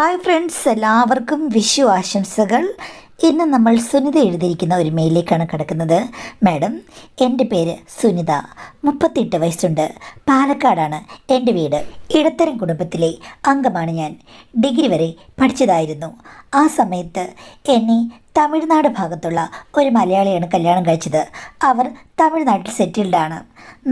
Hi friends, എല്ലാവർക്കും വിഷു ആശംസകൾ. ഇന്ന് നമ്മൾ സുനിത എഴുതിയിരിക്കുന്ന ഒരു മെയിലേക്കാണ് കിടക്കുന്നത്. മാഡം, എൻ്റെ പേര് സുനിത, 38 വയസ്സുണ്ട്. പാലക്കാടാണ് എൻ്റെ വീട്. ഇടത്തരം കുടുംബത്തിലെ അംഗമാണ് ഞാൻ. ഡിഗ്രി വരെ പഠിച്ചതായിരുന്നു. ആ സമയത്ത് എന്നെ തമിഴ്നാട് ഭാഗത്തുള്ള ഒരു മലയാളിയാണ് കല്യാണം കഴിച്ചത്. അവർ തമിഴ്നാട്ടിൽ സെറ്റിൽഡാണ്.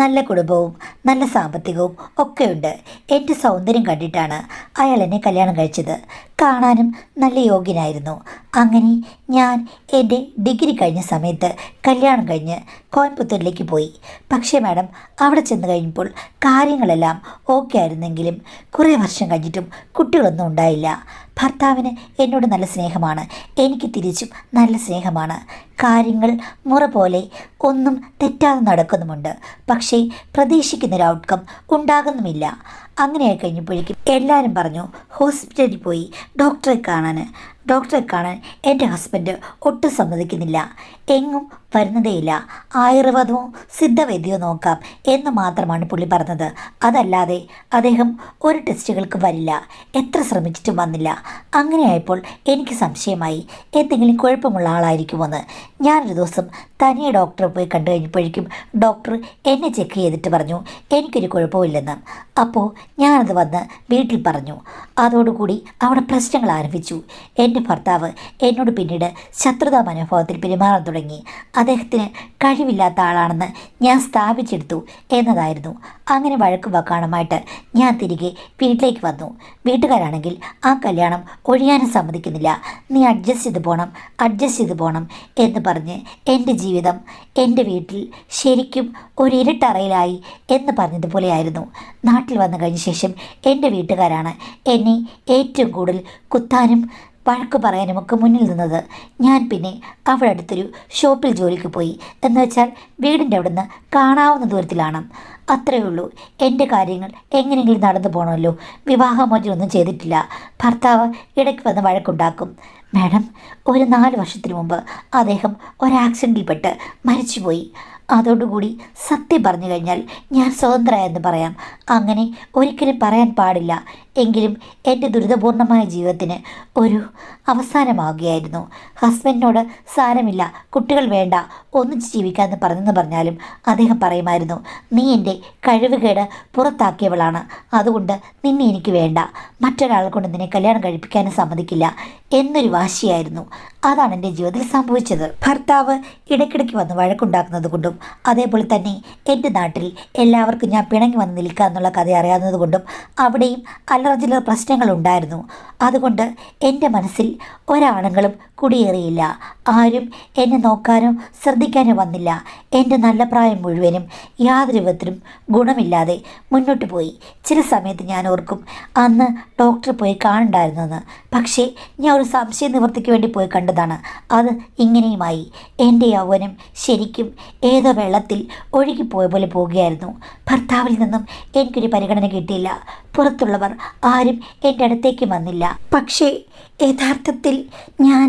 നല്ല കുടുംബവും നല്ല സാമ്പത്തികവും ഒക്കെയുണ്ട്. എൻ്റെ സൗന്ദര്യം കണ്ടിട്ടാണ് അയാൾ എന്നെ കല്യാണം കഴിച്ചത്. കാണാനും നല്ല യോഗ്യനായിരുന്നു. അങ്ങനെ ഞാൻ എൻ്റെ ഡിഗ്രി കഴിഞ്ഞ സമയത്ത് കല്യാണം കഴിഞ്ഞ് കോയമ്പത്തൂരിലേക്ക് പോയി. പക്ഷേ മാഡം, അവിടെ ചെന്ന് കഴിഞ്ഞപ്പോൾ കാര്യങ്ങളെല്ലാം ഓക്കെ ആയിരുന്നെങ്കിലും കുറേ വർഷം കഴിഞ്ഞിട്ടും കുട്ടികളൊന്നും ഉണ്ടായില്ല. ഭർത്താവിന് എന്നോട് നല്ല സ്നേഹമാണ്, എനിക്ക് തിരിച്ചും നല്ല സ്നേഹമാണ്. കാര്യങ്ങൾ മുറ പോലെ ഒന്നും തെറ്റാതെ നടക്കുന്നുമുണ്ട്. പക്ഷേ പ്രതീക്ഷിക്കുന്നൊരു ഔട്ട്കം ഉണ്ടാകുന്നുമില്ല. അങ്ങനെയായി കഴിഞ്ഞപ്പോഴേക്കും എല്ലാവരും പറഞ്ഞു ഹോസ്പിറ്റലിൽ പോയി ഡോക്ടറെ കാണാൻ എൻ്റെ ഹസ്ബൻഡ് ഒട്ടും സമ്മതിക്കുന്നില്ല. എങ്ങും വരുന്നതേയില്ല. ആയുർവേദമോ സിദ്ധവൈദ്യമോ നോക്കാം എന്ന് മാത്രമാണ് പുള്ളി പറഞ്ഞത്. അതല്ലാതെ അദ്ദേഹം ഒരു ടെസ്റ്റുകൾക്ക് വരില്ല. എത്ര ശ്രമിച്ചിട്ടും വന്നില്ല. അങ്ങനെയായപ്പോൾ എനിക്ക് സംശയമായി, എന്തെങ്കിലും കുഴപ്പമുള്ള ആളായിരിക്കുമെന്ന്. ഞാനൊരു ദിവസം തനിയെ ഡോക്ടറെ പോയി കണ്ടു കഴിഞ്ഞപ്പോഴേക്കും ഡോക്ടർ എന്നെ ചെക്ക് ചെയ്തിട്ട് പറഞ്ഞു എനിക്കൊരു കുഴപ്പമില്ലെന്ന്. അപ്പോൾ ഞാനത് വന്ന് വീട്ടിൽ പറഞ്ഞു. അതോടുകൂടി അവിടെ പ്രശ്നങ്ങൾ ആരംഭിച്ചു. എൻ്റെ ഭർത്താവ് എന്നോട് പിന്നീട് ശത്രുതാ മനോഭാവത്തിൽ പെരുമാറാൻ തുടങ്ങി. അദ്ദേഹത്തിന് കഴിവില്ലാത്ത ആളാണെന്ന് ഞാൻ സ്ഥാപിച്ചെടുത്തു എന്നതായിരുന്നു. അങ്ങനെ വഴക്കും വക്കാണുമായിട്ട് ഞാൻ തിരികെ വീട്ടിലേക്ക് വന്നു. വീട്ടുകാരാണെങ്കിൽ ആ കല്യാണം ഒഴിയാനും സമ്മതിക്കുന്നില്ല. നീ അഡ്ജസ്റ്റ് ചെയ്ത് പോകണം എന്ന് പറഞ്ഞ് എൻ്റെ ജീവിതം എൻ്റെ വീട്ടിൽ ശരിക്കും ഒരു ഇരുട്ടറയിലായി എന്ന് പറഞ്ഞതുപോലെയായിരുന്നു. നാട്ടിൽ വന്നു കഴിഞ്ഞ ശേഷം എൻ്റെ വീട്ടുകാരാണ് എന്നെ ഏറ്റവും കൂടുതൽ കുത്താനും വഴക്ക് പറയാനുമൊക്കെ മുന്നിൽ നിന്നത്. ഞാൻ പിന്നെ അവിടെ അടുത്തൊരു ഷോപ്പിൽ ജോലിക്ക് പോയി. എന്ന് വെച്ചാൽ വീടിൻ്റെ അവിടുന്ന് കാണാവുന്ന ദൂരത്തിലാണ്. അത്രയേ ഉള്ളൂ. എൻ്റെ കാര്യങ്ങൾ എങ്ങനെയെങ്കിലും നടന്നു പോകണമല്ലോ. വിവാഹമോചനമൊന്നും ചെയ്തിട്ടില്ല. ഭർത്താവ് ഇടയ്ക്ക് വന്ന് വഴക്കുണ്ടാക്കും. മാഡം, ഒരു 4 വർഷത്തിന് മുമ്പ് അദ്ദേഹം ഒരു ആക്സിഡൻറ്റിൽപ്പെട്ട് മരിച്ചുപോയി. അതോടുകൂടി സത്യം പറഞ്ഞു കഴിഞ്ഞാൽ ഞാൻ സ്വതന്ത്രയെന്ന് പറയാം. അങ്ങനെ ഒരിക്കലും പറയാൻ പാടില്ല. എങ്കിലും എൻ്റെ ദുരിതപൂർണമായ ജീവിതത്തിന് ഒരു അവസാനമാവുകയായിരുന്നു. ഹസ്ബൻഡിനോട് സാരമില്ല, കുട്ടികൾ വേണ്ട, ഒന്നിച്ച് ജീവിക്കാമെന്ന് പറഞ്ഞാലും അദ്ദേഹം പറയുമായിരുന്നു, നീ എൻ്റെ കഴിവുകേട് പുറത്താക്കിയവളാണ്, അതുകൊണ്ട് നിന്നെ എനിക്ക് വേണ്ട, മറ്റൊരാളെ കൊണ്ട് നിന്നെ കല്യാണം കഴിപ്പിക്കാനും സമ്മതിക്കില്ല എന്നൊരു വാശിയായിരുന്നു. അതാണ് എൻ്റെ ജീവിതത്തിൽ സംഭവിച്ചത്. ഭർത്താവ് ഇടയ്ക്കിടയ്ക്ക് വന്ന് വഴക്കുണ്ടാക്കുന്നത് കൊണ്ടും അതേപോലെ തന്നെ എൻ്റെ നാട്ടിൽ എല്ലാവർക്കും ഞാൻ പിണങ്ങി വന്ന് നിൽക്കുക എന്നുള്ള കഥ അറിയാവുന്നത് കൊണ്ടും അവിടെയും അല്ലറ പ്രശ്നങ്ങളുണ്ടായിരുന്നു. അതുകൊണ്ട് എൻ്റെ മനസ്സിൽ ഒരാണുങ്ങളും കുടിയേറിയില്ല. ആരും എന്നെ നോക്കാനോ ശ്രദ്ധിക്കാനോ വന്നില്ല. എൻ്റെ നല്ല പ്രായം മുഴുവനും യാതൊരു വിധത്തിലും ഗുണമില്ലാതെ മുന്നോട്ട് പോയി. ചില സമയത്ത് ഞാൻ ഓർക്കും അന്ന് ഡോക്ടറെ പോയി കാണണ്ടായിരുന്നെന്ന്. പക്ഷേ ഞാൻ ഒരു സംശയ നിവൃത്തിക്ക് വേണ്ടി പോയി കണ്ടതാണ്. അത് ഇങ്ങനെയുമായി. എൻ്റെ യൗവനം ശരിക്കും ഏതോ വെള്ളത്തിൽ ഒഴുകിപ്പോയ പോലെ പോവുകയായിരുന്നു. ഭർത്താവിൽ നിന്നും എനിക്കൊരു പരിഗണന കിട്ടിയില്ല. പുറത്തുള്ളവർ ആരും എൻ്റെ അടുത്തേക്ക് വന്നില്ല. പക്ഷേ യഥാർത്ഥത്തിൽ ഞാൻ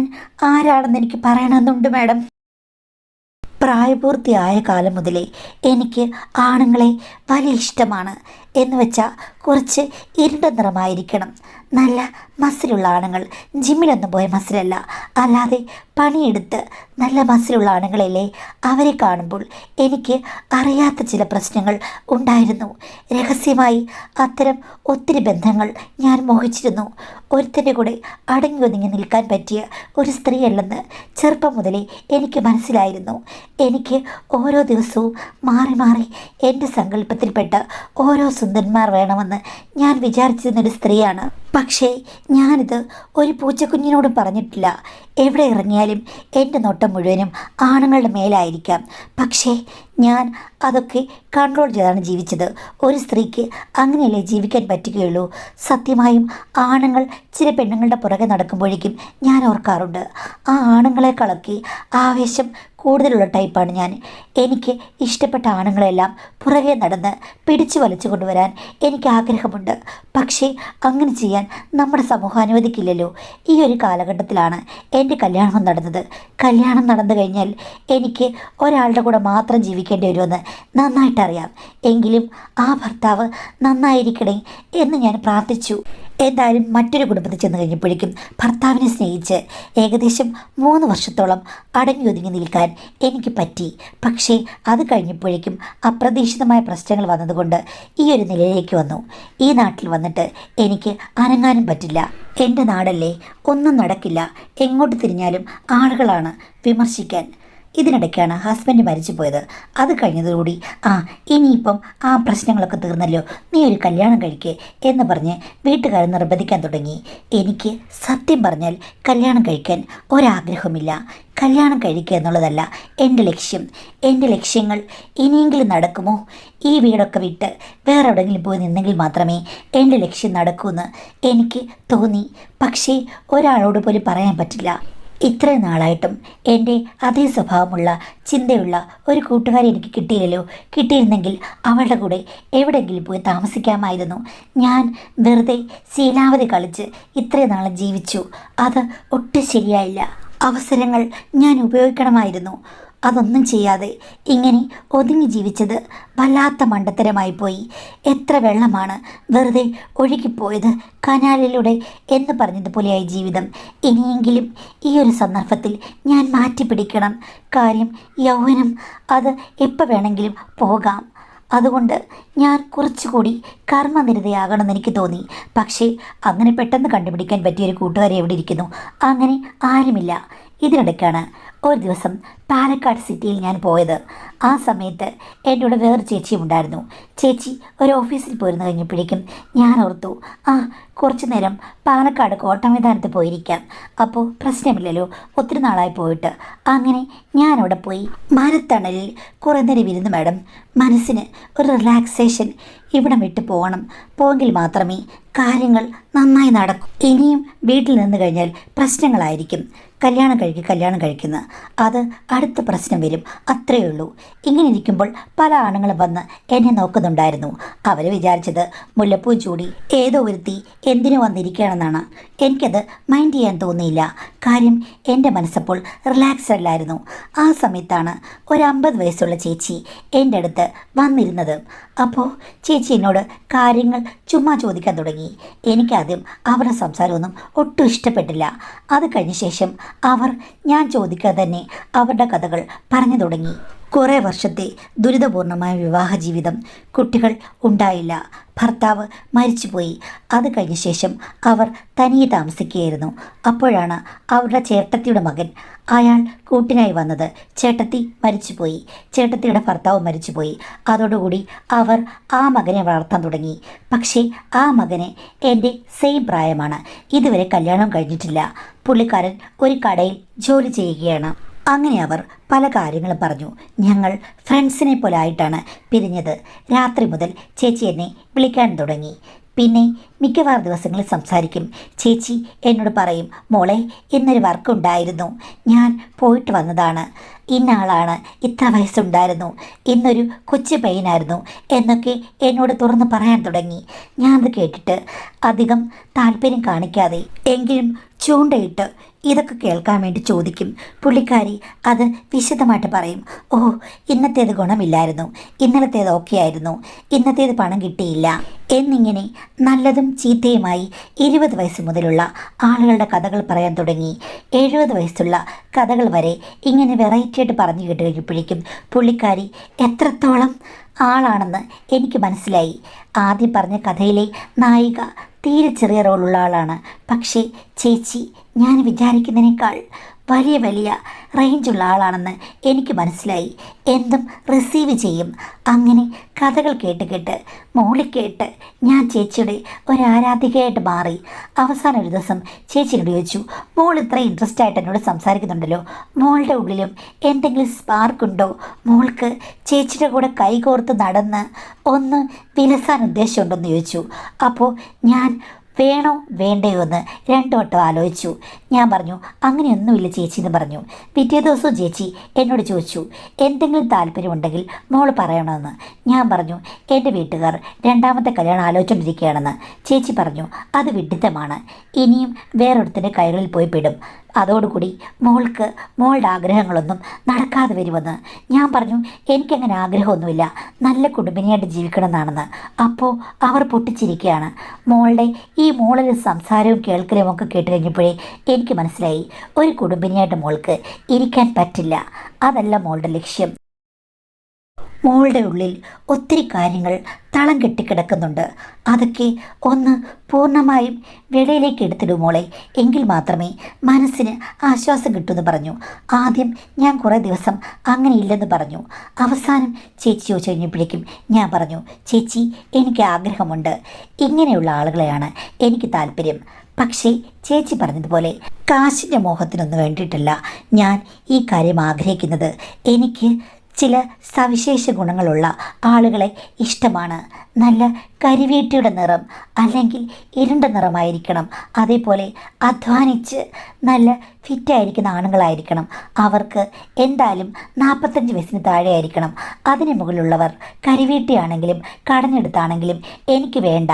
ആരാണെന്ന് എനിക്ക് പറയണമെന്നുണ്ട് മാഡം. പ്രായപൂർത്തിയായ കാലം മുതലേ എനിക്ക് ആണുങ്ങളെ വലിയ ഇഷ്ടമാണ്. എന്ന് വെച്ചാൽ കുറച്ച് ഇരുണ്ട നിറമായിരിക്കണം. നല്ല മസിലുള്ള ആണുങ്ങൾ, ജിമ്മിലൊന്നും പോയ മസിലല്ല, അല്ലാതെ പണിയെടുത്ത് നല്ല മസിലുള്ള ആണുങ്ങളല്ലേ. അവരെ കാണുമ്പോൾ എനിക്ക് അറിയാത്ത ചില പ്രശ്നങ്ങൾ ഉണ്ടായിരുന്നു. രഹസ്യമായി അത്തരം ഒത്തിരി ബന്ധങ്ങൾ ഞാൻ മോഹിച്ചിരുന്നു. ഒരുത്തൻ്റെ കൂടെ അടങ്ങി ഒതുങ്ങി നിൽക്കാൻ പറ്റിയ ഒരു സ്ത്രീയല്ലെന്ന് ചെറുപ്പം മുതലേ എനിക്ക് മനസ്സിലായിരുന്നു. എനിക്ക് ഓരോ ദിവസവും മാറി മാറി എൻ്റെ സങ്കല്പത്തിൽപ്പെട്ട ഓരോ സുന്ദരന്മാർ വേണമെന്ന് ഞാൻ വിചാരിച്ചിരുന്നൊരു സ്ത്രീയാണ്. പക്ഷേ ഞാനിത് ഒരു പൂച്ചക്കുഞ്ഞിനോടും പറഞ്ഞിട്ടില്ല. എവിടെ ഇറങ്ങിയാലും എൻ്റെ നോട്ടം മുഴുവനും ആണുങ്ങളുടെ മേലായിരിക്കാം. പക്ഷേ ഞാൻ അതൊക്കെ കൺട്രോൾ ചെയ്താണ് ജീവിച്ചത്. ഒരു സ്ത്രീക്ക് അങ്ങനെയല്ലേ ജീവിക്കാൻ പറ്റുകയുള്ളൂ. സത്യമായും ആണുങ്ങൾ ചില പെണ്ണുങ്ങളുടെ പുറകെ നടക്കുമ്പോഴേക്കും ഞാൻ ഓർക്കാറുണ്ട്, ആ ആണുങ്ങളെക്കാളൊക്കെ ആവേശം കൂടുതലുള്ള ടൈപ്പാണ് ഞാൻ. എനിക്ക് ഇഷ്ടപ്പെട്ട ആണുങ്ങളെല്ലാം പുറകെ നടന്ന് പിടിച്ചു വലിച്ചു കൊണ്ടുവരാൻ എനിക്ക് ആഗ്രഹമുണ്ട്. പക്ഷേ അങ്ങനെ ചെയ്യാൻ നമ്മുടെ സമൂഹം അനുവദിക്കില്ലല്ലോ. ഈ ഒരു കാലഘട്ടത്തിലാണ് എൻ്റെ കല്യാണം നടന്നത്. കല്യാണം നടന്നു കഴിഞ്ഞാൽ എനിക്ക് ഒരാളുടെ കൂടെ മാത്രം ജീവിക്കേണ്ടി വരുമെന്ന് നന്നായിട്ടറിയാം. എങ്കിലും ആ ഭർത്താവ് നന്നായിരിക്കണേ എന്ന് ഞാൻ പ്രാർത്ഥിച്ചു. എന്തായാലും മറ്റൊരു കുടുംബത്തിൽ ചെന്ന് കഴിഞ്ഞപ്പോഴേക്കും ഭർത്താവിനെ സ്നേഹിച്ച് ഏകദേശം 3 വർഷത്തോളം അടങ്ങി ഒതുങ്ങി നിൽക്കാൻ എനിക്ക് പറ്റി. പക്ഷേ അത് കഴിഞ്ഞപ്പോഴേക്കും അപ്രതീക്ഷിതമായ പ്രശ്നങ്ങൾ വന്നതുകൊണ്ട് ഈ ഒരു നിലയിലേക്ക് വന്നു. ഈ നാട്ടിൽ വന്നിട്ട് എനിക്ക് അനങ്ങാനും പറ്റില്ല. എൻ്റെ നാടല്ലേ, ഒന്നും നടക്കില്ല. എങ്ങോട്ട് തിരിഞ്ഞാലും ആളുകളാണ് വിമർശിക്കാൻ. ഇതിനിടയ്ക്കാണ് ഹസ്ബൻഡ് മരിച്ചു പോയത്. അത് കഴിഞ്ഞതോടുകൂടി ഇനിയിപ്പം ആ പ്രശ്നങ്ങളൊക്കെ തീർന്നല്ലോ, നീ ഒരു കല്യാണം കഴിക്കേ എന്ന് പറഞ്ഞ് വീട്ടുകാർ നിർബന്ധിക്കാൻ തുടങ്ങി. എനിക്ക് സത്യം പറഞ്ഞാൽ കല്യാണം കഴിക്കാൻ ഒരാഗ്രഹമില്ല. കല്യാണം കഴിക്കുക എന്നുള്ളതല്ല എൻ്റെ ലക്ഷ്യം. എൻ്റെ ലക്ഷ്യങ്ങൾ ഇനിയെങ്കിലും നടക്കുമോ? ഈ വീടൊക്കെ വിട്ട് വേറെ എവിടെയെങ്കിലും പോയി നിന്നെങ്കിൽ മാത്രമേ എൻ്റെ ലക്ഷ്യം നടക്കൂന്ന് എനിക്ക് തോന്നി. പക്ഷേ ഒരാളോട് പോലും പറയാൻ പറ്റില്ല. ഇത്രയും നാളായിട്ടും എൻ്റെ അതേ സ്വഭാവമുള്ള ചിന്തയുള്ള ഒരു കൂട്ടുകാരി എനിക്ക് കിട്ടിയില്ലല്ലോ. കിട്ടിയിരുന്നെങ്കിൽ അവളുടെ കൂടെ എവിടെയെങ്കിലും പോയി താമസിക്കാമായിരുന്നു. ഞാൻ വെറുതെ ശീലാവധി കളിച്ച് ഇത്രയും നാളും ജീവിച്ചു. അത് ഒട്ടും ശരിയായില്ല. അവസരങ്ങൾ ഞാൻ ഉപയോഗിക്കണമായിരുന്നു. അതൊന്നും ചെയ്യാതെ ഇങ്ങനെ ഒതുങ്ങി ജീവിച്ചത് വല്ലാത്ത മണ്ടത്തരമായി പോയി. എത്ര വെള്ളമാണ് വെറുതെ ഒഴുകിപ്പോയത് കനാലിലൂടെ എന്ന് പറഞ്ഞതുപോലെയായി ജീവിതം. ഇനിയെങ്കിലും ഈ ഒരു സന്ദർഭത്തിൽ ഞാൻ മാറ്റിപ്പിടിക്കണം. കാര്യം യൗവനം, അത് എപ്പോൾ വേണമെങ്കിലും പോകാം. അതുകൊണ്ട് ഞാൻ കുറച്ചുകൂടി കർമ്മനിരതയാകണമെന്ന് എനിക്ക് തോന്നി. പക്ഷേ അങ്ങനെ പെട്ടെന്ന് കണ്ടുപിടിക്കാൻ പറ്റിയൊരു കൂട്ടുകാരി എവിടെ ഇരിക്കുന്നു? അങ്ങനെ ആരുമില്ല. ഇതിനിടയ്ക്കാണ് ഒരു ദിവസം പാലക്കാട് സിറ്റിയിൽ ഞാൻ പോയത്. ആ സമയത്ത് എൻ്റെ കൂടെ വേറെ ചേച്ചിയും ഉണ്ടായിരുന്നു. ചേച്ചി ഒരു ഓഫീസിൽ പോയിരുന്നു. കഴിഞ്ഞപ്പോഴേക്കും ഞാൻ ഓർത്തു, കുറച്ച് നേരം പാലക്കാട് കോട്ടമൈതാനത്ത് പോയിരിക്കാം. അപ്പോൾ പ്രശ്നമില്ലല്ലോ, ഒത്തിരി നാളായി പോയിട്ട്. അങ്ങനെ ഞാനവിടെ പോയി മരത്തണലിൽ കുറേ നേരം ഇരുന്നു. മാഡം, മനസ്സിന് ഒരു റിലാക്സേഷൻ. ഇവിടം വിട്ട് പോയെങ്കിൽ മാത്രമേ കാര്യങ്ങൾ നന്നായി നടക്കും. ഇനിയും വീട്ടിൽ നിന്ന് കഴിഞ്ഞാൽ പ്രശ്നങ്ങളായിരിക്കും. കല്യാണം കഴിക്കുന്ന അത് അടുത്ത പ്രശ്നം വരും. അത്രയേ ഉള്ളൂ. ഇങ്ങനെ ഇരിക്കുമ്പോൾ പല ആണുങ്ങളും വന്ന് എന്നെ നോക്കുന്നുണ്ടായിരുന്നു. അവർ വിചാരിച്ചത് മുല്ലപ്പൂ ചൂടി ഏതോ ഒരുത്തി എന്തിനു വന്നിരിക്കുകയാണെന്നാണ്. എനിക്കത് മൈൻഡ് ചെയ്യാൻ തോന്നിയില്ല. കാര്യം എൻ്റെ മനസ്സപ്പോൾ റിലാക്സ്ഡ് അല്ലായിരുന്നു. ആ സമയത്താണ് ഒരു 50 വയസ്സുള്ള ചേച്ചി എൻ്റെ അടുത്ത് വന്നിരുന്നത്. അപ്പോൾ ചേച്ചി എന്നോട് കാര്യങ്ങൾ ചുമ്മാ ചോദിക്കാൻ തുടങ്ങി. എനിക്കാദ്യം അവരുടെ സംസാരമൊന്നും ഒട്ടും ഇഷ്ടപ്പെട്ടില്ല. അത് കഴിഞ്ഞ ശേഷം അവർ ഞാൻ ചോദിക്കാതെ തന്നെ അവരുടെ കഥകൾ പറഞ്ഞു തുടങ്ങി. കുറേ വർഷത്തെ ദുരിതപൂർണമായ വിവാഹ ജീവിതം, കുട്ടികൾ ഉണ്ടായില്ല, ഭർത്താവ് മരിച്ചുപോയി. അത് കഴിഞ്ഞ ശേഷം അവർ തനിയെ താമസിക്കുകയായിരുന്നു. അപ്പോഴാണ് അവരുടെ ചേട്ടത്തിയുടെ മകൻ അയാൾ കൂട്ടിനായി വന്നത്. ചേട്ടത്തി മരിച്ചുപോയി, ചേട്ടത്തിയുടെ ഭർത്താവ് മരിച്ചുപോയി. അതോടുകൂടി അവർ ആ മകനെ വളർത്താൻ തുടങ്ങി. പക്ഷേ ആ മകന് എൻ്റെ സെയിം പ്രായമാണ്. ഇതുവരെ കല്യാണം കഴിഞ്ഞിട്ടില്ല. പുള്ളിക്കാരൻ ഒരു കടയിൽ ജോലി ചെയ്യുകയാണ്. അങ്ങനെ അവർ പല കാര്യങ്ങളും പറഞ്ഞു. ഞങ്ങൾ ഫ്രണ്ട്സിനെ പോലെ ആയിട്ടാണ് പിരിഞ്ഞത്. രാത്രി മുതൽ ചേച്ചി എന്നെ വിളിക്കാൻ തുടങ്ങി. പിന്നെ മിക്കവാറും ദിവസങ്ങളിൽ സംസാരിക്കും. ചേച്ചി എന്നോട് പറയും, മോളെ ഇന്നൊരു വർക്കുണ്ടായിരുന്നു, ഞാൻ പോയിട്ട് വന്നതാണ്, ഇന്ന ആളാണ്, ഇത്ര വയസ്സുണ്ടായിരുന്നു, ഇന്നൊരു കൊച്ചു പെയിനായിരുന്നു എന്നൊക്കെ എന്നോട് തുറന്ന് പറയാൻ തുടങ്ങി. ഞാനത് കേട്ടിട്ട് അധികം താല്പര്യം കാണിക്കാതെ എങ്കിലും ചൂണ്ടയിട്ട് ഇതൊക്കെ കേൾക്കാൻ വേണ്ടി ചോദിക്കും. പുള്ളിക്കാരി അത് വിശദമായിട്ട് പറയും. ഇന്നത്തേത് ഗുണമില്ലായിരുന്നു, ഇന്നലത്തേത് ഓക്കെ ആയിരുന്നു, ഇന്നത്തേത് പണം കിട്ടിയില്ല എന്നിങ്ങനെ നല്ലതും ചീത്തയുമായി 20 വയസ്സ് മുതലുള്ള ആളുകളുടെ കഥകൾ പറയാൻ തുടങ്ങി. 70 വയസ്സുള്ള കഥകൾ വരെ ഇങ്ങനെ വെറൈറ്റി ആയിട്ട് പറഞ്ഞു കേട്ട് കഴിഞ്ഞപ്പോഴേക്കും പുള്ളിക്കാരി എത്രത്തോളം ആളാണെന്ന് എനിക്ക് മനസ്സിലായി. ആദ്യം പറഞ്ഞ കഥയിലെ നായിക തീരെ ചെറിയ റോളുള്ള ആളാണ്. പക്ഷേ ചേച്ചി ഞാൻ വിചാരിക്കുന്നതിനേക്കാൾ വലിയ റേഞ്ചുള്ള ആളാണെന്ന് എനിക്ക് മനസ്സിലായി. എന്തും റിസീവ് ചെയ്യും. അങ്ങനെ കഥകൾ കേട്ട് മോളിക്കേട്ട് ഞാൻ ചേച്ചിയുടെ ഒരു ആരാധികയായിട്ട് മാറി. അവസാനം ഒരു ദിവസം ചേച്ചിയോട് ചോദിച്ചു, മോൾ ഇത്ര ഇൻട്രസ്റ്റ് ആയിട്ട് എന്നോട് സംസാരിക്കുന്നുണ്ടല്ലോ, മോളുടെ ഉള്ളിലും എന്തെങ്കിലും സ്പാർക്കുണ്ടോ? മോൾക്ക് ചേച്ചിയുടെ കൂടെ കൈകോർത്ത് നടന്ന് ഒന്ന് വിലസാൻ ഉദ്ദേശമുണ്ടെന്ന് ചോദിച്ചു. അപ്പോൾ ഞാൻ വേണോ വേണ്ടയോ എന്ന് 2 വട്ടം ആലോചിച്ചു. ഞാൻ പറഞ്ഞു, അങ്ങനെയൊന്നുമില്ല ചേച്ചി എന്ന് പറഞ്ഞു. പിറ്റേ ദിവസവും ചേച്ചി എന്നോട് ചോദിച്ചു, എന്തെങ്കിലും താല്പര്യമുണ്ടെങ്കിൽ മോൾ പറയണമെന്ന്. ഞാൻ പറഞ്ഞു, എൻ്റെ വീട്ടുകാർ 2ാമത്തെ കല്യാണം ആലോചിച്ചുകൊണ്ടിരിക്കുകയാണെന്ന്. ചേച്ചി പറഞ്ഞു, അത് വിഡിത്തമാണ്, ഇനിയും വേറൊരുത്തിൻ്റെ കൈകളിൽ പോയി പെടും, അതോടുകൂടി മോൾക്ക് മോളുടെ ആഗ്രഹങ്ങളൊന്നും നടക്കാതെ വരുമെന്ന്. ഞാൻ പറഞ്ഞു എനിക്കങ്ങനെ ആഗ്രഹമൊന്നുമില്ല, നല്ല കുടുംബിനിയായിട്ട് ജീവിക്കണം എന്നാണെന്ന്. അപ്പോൾ അവർ പൊട്ടിച്ചിരിക്കുകയാണ്. മോളുടെ ഈ മോളിലെ സംസാരവും കേൾക്കലും ഒക്കെ കേട്ട് കഴിഞ്ഞപ്പോഴേ എനിക്ക് മനസ്സിലായി ഒരു കുടുംബിനിയായിട്ട് മോൾക്ക് ഇരിക്കാൻ പറ്റില്ല. അതല്ല മോളുടെ ലക്ഷ്യം. മോളുടെ ഉള്ളിൽ ഒത്തിരി കാര്യങ്ങൾ തളം കെട്ടിക്കിടക്കുന്നുണ്ട്. അതൊക്കെ ഒന്ന് പൂർണ്ണമായും വെളിയിലേക്ക് എടുത്തിടും മോളെ, എങ്കിൽ മാത്രമേ മനസ്സിന് ആശ്വാസം കിട്ടുമെന്ന് പറഞ്ഞു. ആദ്യം ഞാൻ കുറേ ദിവസം അങ്ങനെ ഇല്ലെന്ന് പറഞ്ഞു. അവസാനം ചേച്ചി ചോദിച്ചു കഴിഞ്ഞപ്പോഴേക്കും ഞാൻ പറഞ്ഞു, ചേച്ചി എനിക്ക് ആഗ്രഹമുണ്ട്, ഇങ്ങനെയുള്ള ആളുകളെയാണ് എനിക്ക് താല്പര്യം. പക്ഷേ ചേച്ചി പറഞ്ഞതുപോലെ കാശിൻ്റെ മോഹത്തിനൊന്നും വേണ്ടിയിട്ടല്ല ഞാൻ ഈ കാര്യം ആഗ്രഹിക്കുന്നത്. എനിക്ക് ചില സവിശേഷ ഗുണങ്ങളുള്ള ആളുകളെ ഇഷ്ടമാണ്. നല്ല കരിവീട്ടിയുടെ നിറം അല്ലെങ്കിൽ ഇരുണ്ട നിറമായിരിക്കണം. അതേപോലെ അധ്വാനിച്ച് നല്ല ഫിറ്റായിരിക്കുന്ന ആണുങ്ങളായിരിക്കണം. അവർക്ക് എന്തായാലും 45 വയസ്സിന് താഴെ ആയിരിക്കണം. അതിന് മുകളിലുള്ളവർ കരിവീട്ടിയാണെങ്കിലും കടഞ്ഞെടുത്താണെങ്കിലും എനിക്ക് വേണ്ട.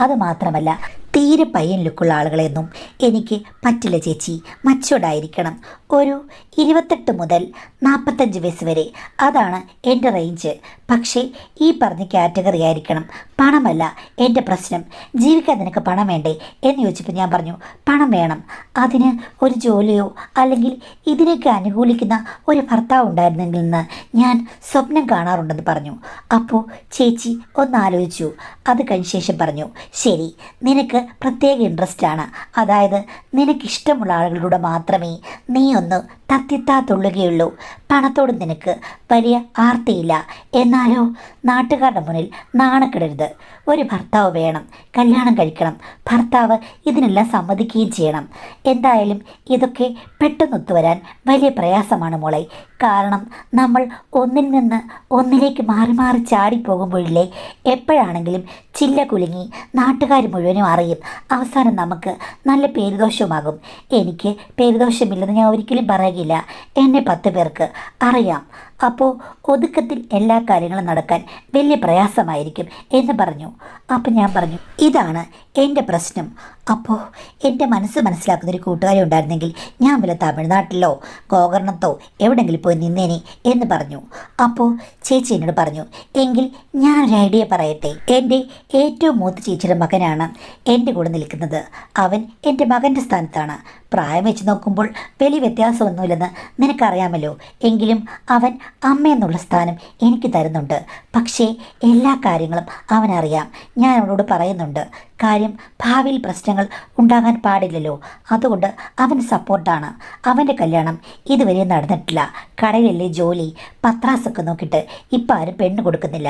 അതുമാത്രമല്ല തീരെ പയ്യൻ ലുക്കുള്ള ആളുകളെയൊന്നും എനിക്ക് പറ്റില്ല ചേച്ചി. മച്ചോടായിരിക്കണം. ഒരു 28 മുതൽ 45 വയസ്സ് വരെ, അതാണ് എൻ്റെ റേഞ്ച്. പക്ഷേ ഈ പറഞ്ഞ കാറ്റഗറി ആയിരിക്കണം. പണമല്ല എൻ്റെ പ്രശ്നം. ജീവിക്കാൻ നിനക്ക് പണം വേണ്ടേ എന്ന് ചോദിച്ചപ്പോൾ ഞാൻ പറഞ്ഞു പണം വേണം. അതിന് ഒരു ജോലിയോ അല്ലെങ്കിൽ ഇതിനൊക്കെ അനുകൂലിക്കുന്ന ഒരു ഭർത്താവ് ഉണ്ടായിരുന്നെങ്കിൽ നിന്ന് ഞാൻ സ്വപ്നം കാണാറുണ്ടെന്ന് പറഞ്ഞു. അപ്പോൾ ചേച്ചി ഒന്ന് ആലോചിച്ചു. അത് കഴിഞ്ഞ ശേഷം പറഞ്ഞു, ശരി, നിനക്ക് പ്രത്യേക ഇൻട്രസ്റ്റ് ആണ്. അതായത് നിനക്കിഷ്ടമുള്ള ആളുകളിലൂടെ മാത്രമേ നീ ഒന്ന് തത്തിത്താത്തുള്ളുകയുള്ളൂ. പണത്തോട് നിനക്ക് വലിയ ആർത്തിയില്ല. എന്നാലോ നാട്ടുകാരുടെ മുന്നിൽ നാണക്കെടരുത്. ഒരു ഭർത്താവ് വേണം, കല്യാണം കഴിക്കണം. ഭർത്താവ് ഇതിനെല്ലാം സമ്മതിക്കുകയും ചെയ്യണം. എന്തായാലും ഇതൊക്കെ പെട്ടെന്നൊത്തുവരാൻ വലിയ പ്രയാസമാണ് മോളെ. കാരണം നമ്മൾ ഒന്നിൽ നിന്ന് ഒന്നിലേക്ക് മാറി മാറി ചാടിപ്പോകുമ്പോഴില്ലേ എപ്പോഴാണെങ്കിലും ചില്ല കുലുങ്ങി നാട്ടുകാർ മുഴുവനും അറിയും. അവസാനം നമുക്ക് നല്ല പേരുദോഷമാകും. എനിക്ക് പേരുദോഷമില്ലെന്ന് ഞാൻ ഒരിക്കലും പറയുകയില്ല. എന്നെ 10 പേർക്ക് അറിയാം. അപ്പോൾ ഒതുക്കത്തിൽ എല്ലാ കാര്യങ്ങളും നടക്കാൻ വലിയ പ്രയാസമായിരിക്കും എന്ന് പറഞ്ഞു. അപ്പോൾ ഞാൻ പറഞ്ഞു ഇതാണ് എൻ്റെ പ്രശ്നം. അപ്പോൾ എൻ്റെ മനസ്സ് മനസ്സിലാക്കുന്നൊരു കൂട്ടുകാരി ഉണ്ടായിരുന്നെങ്കിൽ ഞാൻ വല്ല തമിഴ്നാട്ടിലോ ഗോകർണത്തോ എവിടെയെങ്കിലും പോയി നിന്നേനെ എന്ന് പറഞ്ഞു. അപ്പോൾ ചേച്ചി എന്നോട് പറഞ്ഞു, എങ്കിൽ ഞാനൊരു ഐഡിയ പറയട്ടെ. എൻ്റെ ഏറ്റവും മൂത്ത ചേച്ചിയുടെ മകനാണ് എൻ്റെ കൂടെ നിൽക്കുന്നത്. അവൻ എൻ്റെ മകൻ്റെ സ്ഥാനത്താണ്. പ്രായം വെച്ച് നോക്കുമ്പോൾ വലിയ വ്യത്യാസമൊന്നുമില്ലെന്ന് നിനക്കറിയാമല്ലോ. എങ്കിലും അവൻ അമ്മ എന്നുള്ള സ്ഥാനം എനിക്ക് തരുന്നുണ്ട്. പക്ഷേ എല്ലാ കാര്യങ്ങളും അവനറിയാം. ഞാൻ അവനോട് പറയുന്നുണ്ട്. കാര്യം ഭാവിയിൽ പ്രശ്നങ്ങൾ ഉണ്ടാകാൻ പാടില്ലല്ലോ. അതുകൊണ്ട് അവൻ സപ്പോർട്ടാണ്. അവൻ്റെ കല്യാണം ഇതുവരെ നടന്നിട്ടില്ല. കടയിലല്ലേ ജോലി. പത്രാസൊക്കെ നോക്കിയിട്ട് ഇപ്പം ആരും പെണ്ണ് കൊടുക്കുന്നില്ല.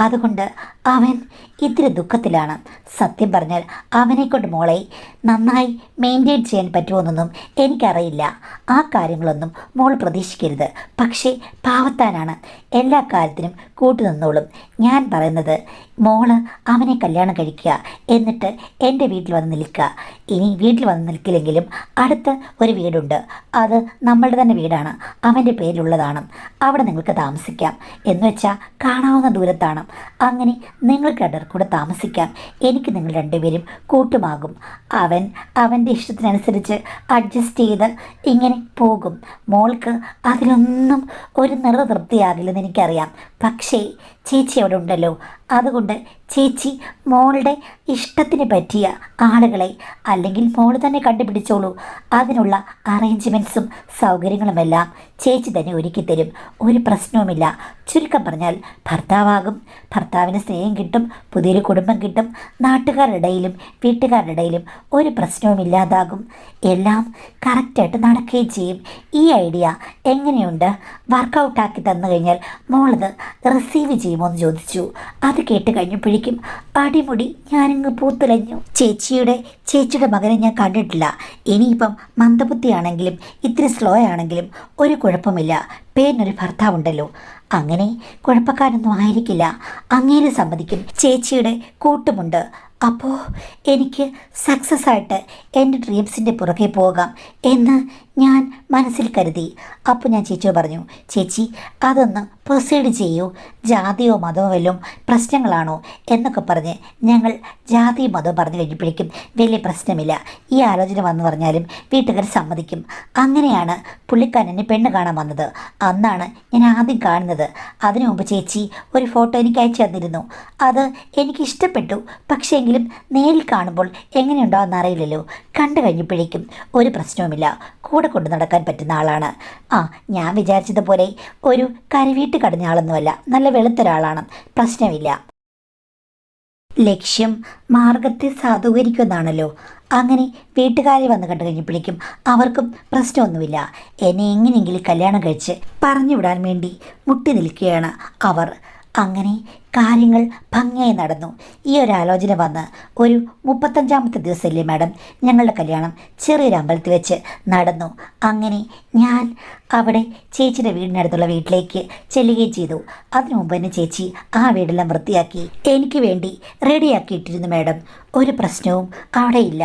അതുകൊണ്ട് അവൻ ഇത്തിരി ദുഃഖത്തിലാണ്. സത്യം പറഞ്ഞാൽ അവനെക്കൊണ്ട് മോളെ നന്നായി മെയിൻറ്റെയിൻ ചെയ്യാൻ പറ്റുമോയെന്നൊന്നും എനിക്കറിയില്ല. ആ കാര്യങ്ങളൊന്നും മോൾ പ്രതീക്ഷിക്കരുത്. പക്ഷേ പാവത്താനാണ്, എല്ലാ കാര്യത്തിനും കൂട്ടുനിന്നോളും. ഞാൻ പറയുന്നത് മോള് അവനെ കല്യാണം കഴിക്കുക, എന്നിട്ട് എൻ്റെ വീട്ടിൽ വന്ന് നിൽക്കുക. ഇനി വീട്ടിൽ വന്ന് നിൽക്കില്ലെങ്കിലും അടുത്ത് ഒരു വീടുണ്ട്. അത് നമ്മളുടെ തന്നെ വീടാണ്, അവൻ്റെ പേരിലുള്ളതാണ്. അവിടെ നിങ്ങൾക്ക് താമസിക്കാം. എന്ന് വെച്ചാൽ കാണാവുന്ന ദൂരത്താണ്. അങ്ങനെ നിങ്ങൾക്ക് ഇടർ കൂടെ താമസിക്കാം. എനിക്ക് നിങ്ങൾ രണ്ടുപേരും കൂട്ടുമാകും. അവൻ അവൻ്റെ ഇഷ്ടത്തിനനുസരിച്ച് അഡ്ജസ്റ്റ് ചെയ്ത് ഇങ്ങനെ പോകും. മോൾക്ക് അതിലൊന്നും ഒരു തൃപ്തിയാകില്ലെന്ന് എനിക്കറിയാം. പക്ഷേ ചേച്ചി അവിടെ ഉണ്ടല്ലോ. അതുകൊണ്ട് ചേച്ചി മോളുടെ ഇഷ്ടത്തിന് പറ്റിയ ആളുകളെ അല്ലെങ്കിൽ മോൾ തന്നെ കണ്ടുപിടിച്ചോളൂ. അതിനുള്ള അറേഞ്ച്മെൻറ്റ്സും സൗകര്യങ്ങളുമെല്ലാം ചേച്ചി തന്നെ ഒരുക്കിത്തരും. ഒരു പ്രശ്നവുമില്ല. ചുരുക്കം പറഞ്ഞാൽ ഭർത്താവാകും, ഭർത്താവിന് സ്നേഹം കിട്ടും, പുതിയൊരു കുടുംബം കിട്ടും, നാട്ടുകാരുടെ ഇടയിലും വീട്ടുകാരുടെ ഇടയിലും ഒരു പ്രശ്നവും ഇല്ലാതാകും. എല്ലാം കറക്റ്റായിട്ട് നടക്കുകയും ചെയ്യും. ഈ ഐഡിയ എങ്ങനെയുണ്ട്? വർക്കൗട്ടാക്കി തന്നു കഴിഞ്ഞാൽ മോളത് റിസീവ് ചെയ്യുമോ എന്ന് ചോദിച്ചു. അത് കേട്ട് കഴിഞ്ഞപ്പോഴേക്കും അടിമുടി ഞാനിങ്ങ് പൂത്തുലഞ്ഞു. ചേച്ചിയുടെ മകനെ ഞാൻ കണ്ടിട്ടില്ല. ഇനിയിപ്പം മന്ദബുദ്ധിയാണെങ്കിലും ഇത്തിരി സ്ലോ ആണെങ്കിലും ഒരു കുഴപ്പമില്ല. പേരിനൊരു ഭർത്താവുണ്ടല്ലോ. അങ്ങനെ കുഴപ്പക്കാരൊന്നും ആയിരിക്കില്ല. അങ്ങേരെ സമ്മതിക്കും. ചേച്ചിയുടെ കൂട്ടുമുണ്ട്. അപ്പോൾ എനിക്ക് സക്സസ് ആയിട്ട് എൻ്റെ ഡ്രീംസിൻ്റെ പുറകെ പോകാം എന്ന് ഞാൻ മനസ്സിൽ കരുതി. അപ്പോൾ ഞാൻ ചേച്ചിയോട് പറഞ്ഞു, ചേച്ചി അതൊന്ന് പ്രൊസീഡ് ചെയ്യൂ, ജാതിയോ മതമോ വല്ലതും പ്രശ്നങ്ങളാണോ എന്നൊക്കെ പറഞ്ഞ് ഞങ്ങൾ ജാതിയും മതവും പറഞ്ഞു കഴിഞ്ഞപ്പോഴേക്കും വലിയ പ്രശ്നമില്ല, ഈ ആലോചന വന്നു പറഞ്ഞാലും വീട്ടുകാർ സമ്മതിക്കും. അങ്ങനെയാണ് പുള്ളിക്കാരൻ എന്നെ പെണ്ണ് കാണാൻ വന്നത്. അന്നാണ് ഞാൻ ആദ്യം കാണുന്നത്. അതിനു മുമ്പ് ചേച്ചി ഒരു ഫോട്ടോ എനിക്ക് അയച്ചു തന്നിരുന്നു. അത് എനിക്ക് ഇഷ്ടപ്പെട്ടു. പക്ഷേ എങ്കിലും നേരിൽ കാണുമ്പോൾ എങ്ങനെയുണ്ടോ എന്നറിയില്ലല്ലോ. കണ്ടു കഴിഞ്ഞപ്പോഴേക്കും ഒരു പ്രശ്നവുമില്ല, കൂടെ കൊണ്ടു നടക്കാൻ പറ്റുന്ന ആളാണ്. ഞാൻ വിചാരിച്ചതുപോലെ ഒരു കരിവീട്ട് കടഞ്ഞ ആളൊന്നുമല്ല, നല്ല വെളുത്തൊരാളാണ്. പ്രശ്നമില്ല. ലക്ഷ്യം മാർഗത്തെ സാധൂകരിക്കുമെന്നാണല്ലോ. അങ്ങനെ വീട്ടുകാരെ വന്ന് കണ്ടു കഴിഞ്ഞപ്പോഴേക്കും അവർക്കും പ്രശ്നമൊന്നുമില്ല. എന്നെ എങ്ങനെയെങ്കിലും കല്യാണം കഴിച്ച് പറഞ്ഞു വിടാൻ വേണ്ടി മുട്ടി നിൽക്കുകയാണ് അവർ. അങ്ങനെ കാര്യങ്ങൾ ഭംഗിയായി നടന്നു. ഈ ഒരു ആലോചന വന്ന് ഒരു 35ാമത്തെ ദിവസമല്ലേ മാഡം ഞങ്ങളുടെ കല്യാണം ചെറിയൊരു അമ്പലത്തിൽ വെച്ച് നടന്നു. അങ്ങനെ ഞാൻ അവിടെ ചേച്ചിയുടെ വീടിനടുത്തുള്ള വീട്ടിലേക്ക് ചെല്ലുകയും ചെയ്തു. അതിനു മുമ്പ് തന്നെ ചേച്ചി ആ വീടെല്ലാം വൃത്തിയാക്കി എനിക്ക് വേണ്ടി റെഡിയാക്കിയിട്ടിരുന്നു മാഡം. ഒരു പ്രശ്നവും അവിടെയില്ല.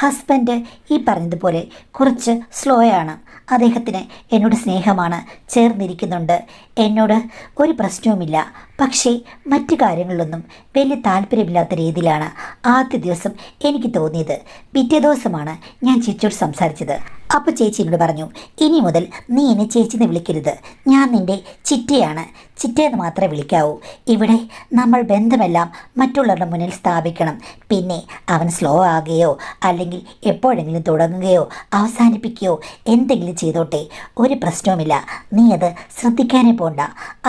ഹസ്ബൻഡ് ഈ പറഞ്ഞതുപോലെ കുറച്ച് സ്ലോ ആണ്. അദ്ദേഹത്തിന് എന്നോട് സ്നേഹമാണ്, ചേർന്നിരിക്കുന്നുണ്ട്. എന്നോട് ഒരു പ്രശ്നവുമില്ല. പക്ഷേ മറ്റു കാര്യങ്ങളിലൊന്നും വലിയ താല്പര്യമില്ലാത്ത രീതിയിലാണ് ആദ്യ ദിവസം എനിക്ക് തോന്നിയത്. പിറ്റേ ദിവസമാണ് ഞാൻ ചേച്ചിയോട് സംസാരിച്ചത്. അപ്പോൾ ചേച്ചി എന്നോട് പറഞ്ഞു, ഇനി മുതൽ നീ എന്നെ ചേച്ചിന്ന് വിളിക്കരുത്, ഞാൻ നിൻ്റെ ചിറ്റയാണ്, ചിറ്റയെന്ന് മാത്രമേ വിളിക്കാവൂ. ഇവിടെ നമ്മൾ ബന്ധമെല്ലാം മറ്റുള്ളവരുടെ മുന്നിൽ സ്ഥാപിക്കണം. പിന്നെ അവൻ സ്ലോ ആകുകയോ അല്ലെങ്കിൽ എപ്പോഴെങ്കിലും തുടങ്ങുകയോ അവസാനിപ്പിക്കുകയോ എന്തെങ്കിലും ചെയ്തോട്ടെ, ഒരു പ്രശ്നവുമില്ല. നീ അത് ശ്രദ്ധിക്കാനേ പോണ്ട.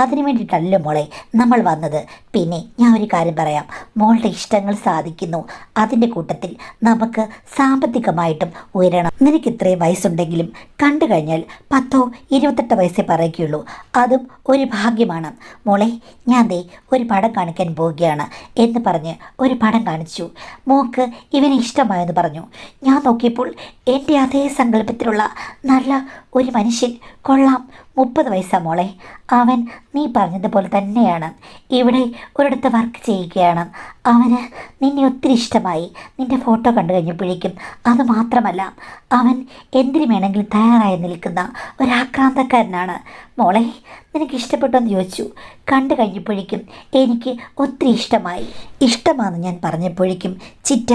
അതിനു വേണ്ടിയിട്ടല്ലോ മോളെ നമ്മൾ വന്നത്. പിന്നെ ഞാൻ ഒരു കാര്യം പറയാം, മോളുടെ ഇഷ്ടങ്ങൾ സാധിക്കുന്നു. അതിൻ്റെ കൂട്ടത്തിൽ നമുക്ക് സാമ്പത്തികമായിട്ടും ഉയരണം. നിനക്ക് ഇത്രയും വയസ്സുണ്ടെങ്കിലും കണ്ടു കഴിഞ്ഞാൽ 10 28 വയസ്സേ പറയുകയുള്ളൂ. അതും ഒരു ഭാഗ്യമാണ് മോളെ. ഞാൻ ദേ ഒരു പടം കാണിക്കാൻ പോവുകയാണ് എന്ന് പറഞ്ഞ് ഒരു പടം കാണിച്ചു. മോക്ക് ഇവനെ ഇഷ്ടമായെന്ന് പറഞ്ഞു. ഞാൻ നോക്കിയപ്പോൾ എൻ്റെ അതേ സങ്കല്പത്തിലുള്ള നല്ല ഒരു മനുഷ്യൻ, കൊള്ളാം, 30 വയസ്സാണ് മോളെ. അവൻ നീ പറഞ്ഞതുപോലെ തന്നെയാണ്. ഇവിടെ ഒരിടത്ത് വർക്ക് ചെയ്യുകയാണ്. അവന് നിന്നെ ഒത്തിരി ഇഷ്ടമായി. നിൻ്റെ ഫോട്ടോ കണ്ടു കഴിഞ്ഞപ്പോഴേക്കും അതുമാത്രമല്ല, അവൻ എന്തിനു വേണമെങ്കിലും തയ്യാറായി നിൽക്കുന്ന ഒരാക്രാന്തക്കാരനാണ്. മോളെ നിനക്ക് ഇഷ്ടപ്പെട്ടെന്ന് ചോദിച്ചു. കണ്ടു കഴിഞ്ഞപ്പോഴേക്കും എനിക്ക് ഒത്തിരി ഇഷ്ടമായി. ഇഷ്ടമാണെന്ന് ഞാൻ പറഞ്ഞപ്പോഴേക്കും ചിറ്റ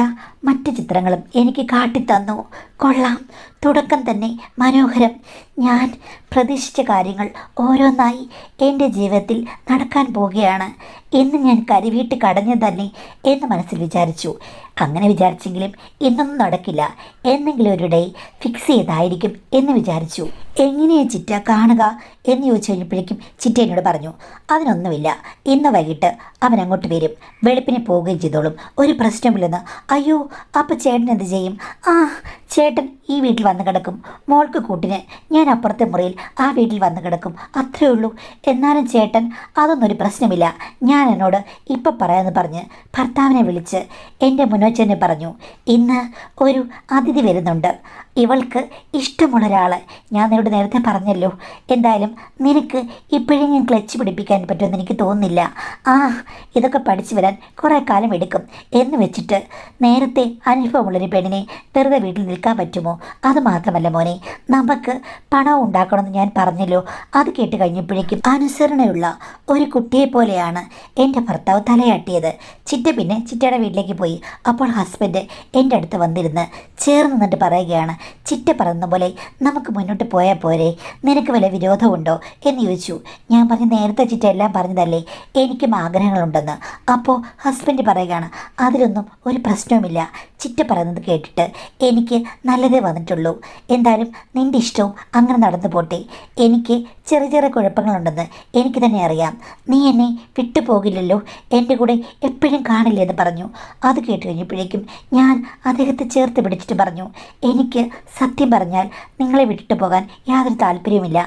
മറ്റ് ചിത്രങ്ങളും എനിക്ക് കാട്ടിത്തന്നു. കൊള്ളാം, തുടക്കം തന്നെ മനോഹരം. ഞാൻ പ്രതീക്ഷിച്ച കാര്യങ്ങൾ ഓരോന്നായി എൻ്റെ ജീവിതത്തിൽ നടക്കാൻ പോവുകയാണ്. ഇന്ന് ഞാൻ കരിവീട്ട് കടഞ്ഞു തന്നെ എന്ന് മനസ്സിൽ വിചാരിച്ചു. അങ്ങനെ വിചാരിച്ചെങ്കിലും ഇന്നൊന്നും നടക്കില്ല. എന്തെങ്കിലും ഒരു ഡേ ഫിക്സ് ചെയ്തായിരിക്കും എന്ന് വിചാരിച്ചു. എങ്ങനെയാണ് ചിറ്റ കാണുക എന്ന് ചോദിച്ചു കഴിഞ്ഞപ്പോഴേക്കും ചിറ്റ എന്നോട് പറഞ്ഞു, അതിനൊന്നുമില്ല, ഇന്ന് വൈകിട്ട് അവൻ അങ്ങോട്ട് വരും, വെളുപ്പിനെ പോവുകയും ചെയ്തോളും, ഒരു പ്രശ്നമില്ലെന്ന്. അയ്യോ, അപ്പോൾ ചേട്ടൻ എന്ത് ചെയ്യും? ചേട്ടൻ ഈ വീട്ടിൽ വന്ന് കിടക്കും. മോൾക്ക് കൂട്ടിന് ഞാൻ അപ്പുറത്തെ മുറിയിൽ ആ വീട്ടിൽ വന്ന് കിടക്കും, അത്രേ ഉള്ളൂ. എന്നാലും ചേട്ടൻ അതൊന്നും ഒരു പ്രശ്നമില്ല. ഞാൻ എന്നോട് ഇപ്പം പറയാമെന്ന് പറഞ്ഞ് ഭർത്താവിനെ വിളിച്ച് എൻ്റെ മുന്നോച്ചനെ പറഞ്ഞു, ഇന്ന് ഒരു അതിഥി വരുന്നുണ്ട്, ഇവൾക്ക് ഇഷ്ടമുള്ളൊരാൾ. ഞാൻ നിന്നോട് നേരത്തെ പറഞ്ഞല്ലോ. എന്തായാലും നിനക്ക് ഇപ്പോഴും ഞാൻ ക്ലച്ച് പിടിപ്പിക്കാൻ പറ്റുമെന്ന് എനിക്ക് തോന്നുന്നില്ല. ഇതൊക്കെ പഠിച്ചു വരാൻ കുറേ കാലം എടുക്കും എന്ന് വെച്ചിട്ട് നേരത്തെ അനുഭവമുള്ളൊരു പെണ്ണിനെ വെറുതെ വീട്ടിൽ നിൽക്കാൻ പറ്റുമോ? അത് മാത്രമല്ല മോനെ, നമുക്ക് പണം ഉണ്ടാക്കണമെന്ന് ഞാൻ പറഞ്ഞല്ലോ. അത് കേട്ട് കഴിഞ്ഞപ്പോഴേക്കും അനുസരണയുള്ള ഒരു കുട്ടിയെ പോലെയാണ് എൻ്റെ ഭർത്താവ് തലയാട്ടിയത്. ചിറ്റ പിന്നെ ചിറ്റയുടെ വീട്ടിലേക്ക് പോയി. അപ്പോൾ ഹസ്ബൻഡ് എൻ്റെ അടുത്ത് വന്നിരുന്ന് ചേർന്ന് നിന്നിട്ട് പറയുകയാണ്, ചിറ്റ പറയുന്ന പോലെ നമുക്ക് മുന്നോട്ട് പോയാൽ പോരെ, നിനക്ക് വല്ല വിരോധമുണ്ടോ എന്ന് ചോദിച്ചു. ഞാൻ പറഞ്ഞു, നേരത്തെ ചിറ്റ എല്ലാം പറഞ്ഞതല്ലേ, എനിക്കും ആഗ്രഹങ്ങളുണ്ടെന്ന്. അപ്പോൾ ഹസ്ബൻഡ് പറയുകയാണ്, അതിലൊന്നും ഒരു പ്രശ്നവുമില്ല. ചിറ്റ പറയുന്നത് കേട്ടിട്ട് എനിക്ക് നല്ലതേ വന്നിട്ടുള്ളൂ. എന്തായാലും നിൻ്റെ ഇഷ്ടവും അങ്ങനെ നടന്നു പോട്ടെ. എനിക്ക് ചെറിയ ചെറിയ കുഴപ്പങ്ങളുണ്ടെന്ന് എനിക്ക് തന്നെ അറിയാം. നീ എന്നെ വിട്ടുപോകില്ലല്ലോ, എൻ്റെ കൂടെ എപ്പോഴും കാണില്ലേ എന്ന് പറഞ്ഞു. അത് കേട്ട് കഴിഞ്ഞപ്പോഴേക്കും ഞാൻ അദ്ദേഹത്തെ ചേർത്ത് പിടിച്ചിട്ട് പറഞ്ഞു, എനിക്ക് സത്യം പറഞ്ഞാൽ നിങ്ങളെ വിട്ടിട്ട് പോകാൻ യാതൊരു താല്പര്യവുമില്ല.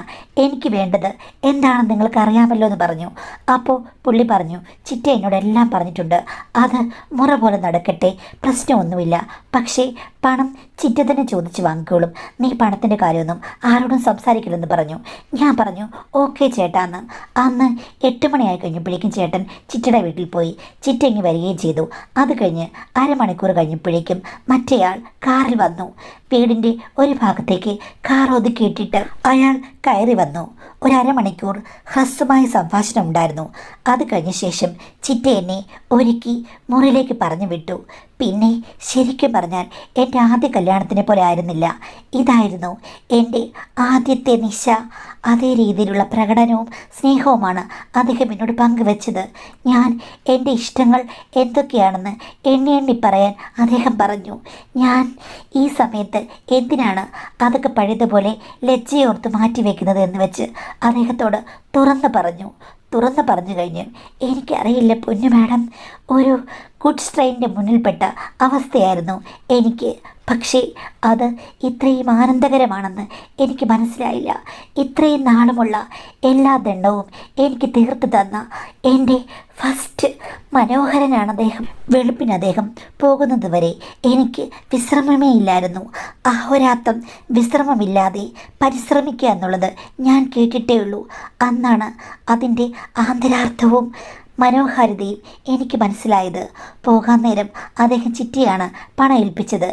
എനിക്ക് വേണ്ടത് എന്താണെന്ന് നിങ്ങൾക്ക് അറിയാമല്ലോ എന്ന് പറഞ്ഞു. അപ്പോൾ പുള്ളി പറഞ്ഞു, ചിറ്റ എന്നോടെല്ലാം പറഞ്ഞിട്ടുണ്ട്, അത് മുറ പോലെ നടക്കട്ടെ, പ്രശ്നമൊന്നുമില്ല. പക്ഷേ പണം ചിറ്റ തന്നെ ചോദിച്ച് വാങ്ങിക്കോളും, നീ പണത്തിൻ്റെ കാര്യമൊന്നും ആരോടും സംസാരിക്കില്ലെന്ന് പറഞ്ഞു. ഞാൻ പറഞ്ഞു, ഓക്കെ ചേട്ടാന്ന്. അന്ന് 8 മണിയായി കഴിഞ്ഞപ്പോഴേക്കും ചേട്ടൻ ചിറ്റയുടെ വീട്ടിൽ പോയി. ചിറ്റ ഇങ്ങ് വരികയും ചെയ്തു. അത് കഴിഞ്ഞ് അരമണിക്കൂർ കഴിഞ്ഞപ്പോഴേക്കും മറ്റേയാൾ കാറിൽ വന്നു. വീടിൻ്റെ ഒരു ഭാഗത്തേക്ക് കാർ ഒതുക്കിയിട്ടിട്ട് അയാൾ കയറി വന്നു. 1 അരമണിക്കൂർ ഹ്രസ്വമായ സംഭാഷണം ഉണ്ടായിരുന്നു. അത് കഴിഞ്ഞ ശേഷം ചിറ്റ എന്നെ ഒരുക്കി മുറിയിലേക്ക് പറഞ്ഞു വിട്ടു. പിന്നെ ശരിക്കും പറഞ്ഞാൽ എൻ്റെ ആദ്യ കല്യാണത്തിനെ പോലെ ആയിരുന്നില്ല. ഇതായിരുന്നു എൻ്റെ ആദ്യത്തെ നിശ. അതേ രീതിയിലുള്ള പ്രകടനവും സ്നേഹവുമാണ് അദ്ദേഹം എന്നോട് പങ്കുവെച്ചത്. ഞാൻ എൻ്റെ ഇഷ്ടങ്ങൾ എന്തൊക്കെയാണെന്ന് എണ്ണി എണ്ണി പറയാൻ അദ്ദേഹം പറഞ്ഞു. ഞാൻ ഈ സമയത്ത് എന്തിനാണ് അതൊക്കെ പഴയതുപോലെ ലജ്ജയോർത്ത് മാറ്റിവെക്കുന്നത് എന്ന് വെച്ച് അദ്ദേഹത്തോട് തുറന്നു പറഞ്ഞു കഴിഞ്ഞു. എനിക്കറിയില്ല പൊന്നു മാഡം, ഒരു ഗുഡ്സ് ട്രെയിനിൻ്റെ മുന്നിൽപ്പെട്ട അവസ്ഥയായിരുന്നു എനിക്ക്. പക്ഷേ അത് ഇത്രയും ആനന്ദകരമാണെന്ന് എനിക്ക് മനസ്സിലായില്ല. ഇത്രയും നാളുമുള്ള എല്ലാ ദണ്ഡവും എനിക്ക് തീർത്തു തന്ന എൻ്റെ ഫസ്റ്റ് മനോഹരനാണ് അദ്ദേഹം. വെളുപ്പിന് അദ്ദേഹം പോകുന്നത് വരെ എനിക്ക് വിശ്രമമേ ഇല്ലായിരുന്നു. അഹോരാത്രം വിശ്രമമില്ലാതെ പരിശ്രമിക്കുക എന്നുള്ളത് ഞാൻ കേട്ടിട്ടേ ഉള്ളൂ. അന്നാണ് അതിൻ്റെ ആന്തരാർത്ഥവും മനോഹാരിതയും എനിക്ക് മനസ്സിലായത്. പോകാൻ നേരം അദ്ദേഹം ചിറ്റയാണ് പണം ഏൽപ്പിച്ചത്.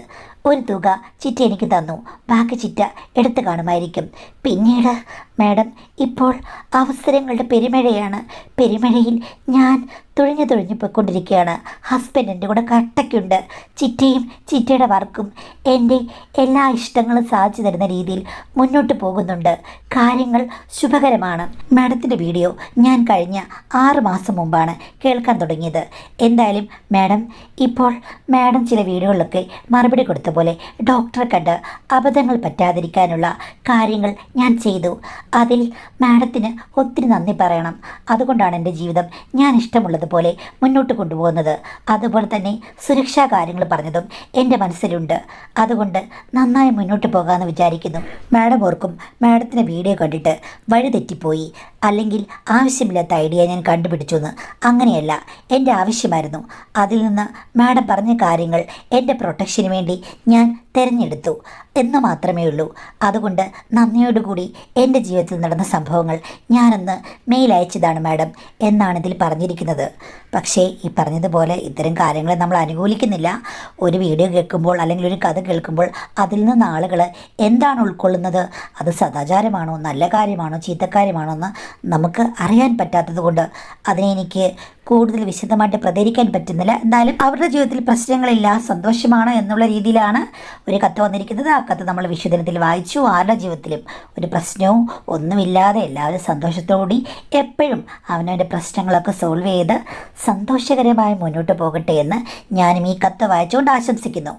ഒരു തുക ചിറ്റ എനിക്ക് തന്നു, ബാക്കി ചിറ്റ എടുത്തു കാണുമായിരിക്കും. പിന്നീട് മാഡം, ഇപ്പോൾ അവസരങ്ങളുടെ പെരുമഴയാണ്. പെരുമഴയിൽ ഞാൻ തുഴഞ്ഞു പോയിക്കൊണ്ടിരിക്കുകയാണ്. ഹസ്ബൻഡ് എൻ്റെ കൂടെ കട്ടയ്ക്കുണ്ട്. ചിറ്റയും ചിറ്റയുടെ വർക്കും എൻ്റെ എല്ലാ ഇഷ്ടങ്ങളും സാധിച്ചു തരുന്ന രീതിയിൽ മുന്നോട്ട് പോകുന്നുണ്ട്. കാര്യങ്ങൾ ശുഭകരമാണ്. മാഡത്തിൻ്റെ വീഡിയോ ഞാൻ കഴിഞ്ഞ 6 മാസം മുമ്പാണ് കേൾക്കാൻ തുടങ്ങിയത്. എന്തായാലും മാഡം, ഇപ്പോൾ മാഡം ചില വീഡിയോകളിലൊക്കെ മറുപടി കൊടുത്ത പോലെ ഡോക്ടറെ കണ്ട് അബദ്ധങ്ങൾ പറ്റാതിരിക്കാനുള്ള കാര്യങ്ങൾ ഞാൻ ചെയ്തു. അതിൽ മാഡത്തിന് ഒത്തിരി നന്ദി പറയണം. അതുകൊണ്ടാണ് എൻ്റെ ജീവിതം ഞാൻ ഇഷ്ടമുള്ളതുപോലെ മുന്നോട്ട് കൊണ്ടുപോകുന്നത്. അതുപോലെ തന്നെ സുരക്ഷാ കാര്യങ്ങൾ പറഞ്ഞതും എൻ്റെ മനസ്സിലുണ്ട്. അതുകൊണ്ട് നന്നായി മുന്നോട്ട് പോകാമെന്ന് വിചാരിക്കുന്നു. മാഡം ഓർക്കും മാഡത്തിൻ്റെ വീഡിയോ കണ്ടിട്ട് വഴി തെറ്റിപ്പോയി, അല്ലെങ്കിൽ ആവശ്യമില്ലാത്ത ഐഡിയ ഞാൻ കണ്ടുപിടിച്ചു എന്ന്. അങ്ങനെയല്ല, എൻ്റെ ആവശ്യമായിരുന്നു. അതിൽ നിന്ന് മാഡം പറഞ്ഞ കാര്യങ്ങൾ എൻ്റെ പ്രൊട്ടക്ഷന് വേണ്ടി ഞാൻ തിരഞ്ഞെടുത്തു എന്ന് മാത്രമേ ഉള്ളൂ. അതുകൊണ്ട് നന്ദിയോടുകൂടി എൻ്റെ ജീവിതത്തിൽ നടന്ന സംഭവങ്ങൾ ഞാനൊന്ന് മെയിൽ അയച്ചതാണ് മാഡം എന്നാണ് ഇതിൽ പറഞ്ഞിരിക്കുന്നത്. പക്ഷേ ഈ പറഞ്ഞതുപോലെ ഇത്തരം കാര്യങ്ങളെ നമ്മൾ അനുകൂലിക്കുന്നില്ല. ഒരു വീഡിയോ കേൾക്കുമ്പോൾ അല്ലെങ്കിൽ ഒരു കഥ കേൾക്കുമ്പോൾ അതിൽ നിന്ന് ആളുകൾ എന്താണ് ഉൾക്കൊള്ളുന്നത്, അത് സദാചാരമാണോ, നല്ല കാര്യമാണോ, ചീത്തക്കാര്യമാണോ എന്ന് നമുക്ക് അറിയാൻ പറ്റാത്തത് കൊണ്ട് അതിനെ എനിക്ക് കൂടുതൽ വിശദമായിട്ട് പ്രതികരിക്കാൻ പറ്റുന്നില്ല. എന്തായാലും അവരുടെ ജീവിതത്തിൽ പ്രശ്നങ്ങളില്ല, സന്തോഷമാണ് എന്നുള്ള രീതിയിലാണ് ഒരു കത്ത് വന്നിരിക്കുന്നത്. ആ കത്ത് നമ്മൾ വിശുദ്ധനത്തിൽ വായിച്ചു. ആരുടെ ജീവിതത്തിലും ഒരു പ്രശ്നവും ഒന്നുമില്ലാതെ എല്ലാവരും സന്തോഷത്തോടെ എപ്പോഴും അവനവൻ്റെ പ്രശ്നങ്ങളൊക്കെ സോൾവ് ചെയ്ത് സന്തോഷകരമായി മുന്നോട്ട് പോകട്ടെ എന്ന് ഞാനും ഈ കത്ത് വായിച്ചുകൊണ്ട് ആശംസിക്കുന്നു.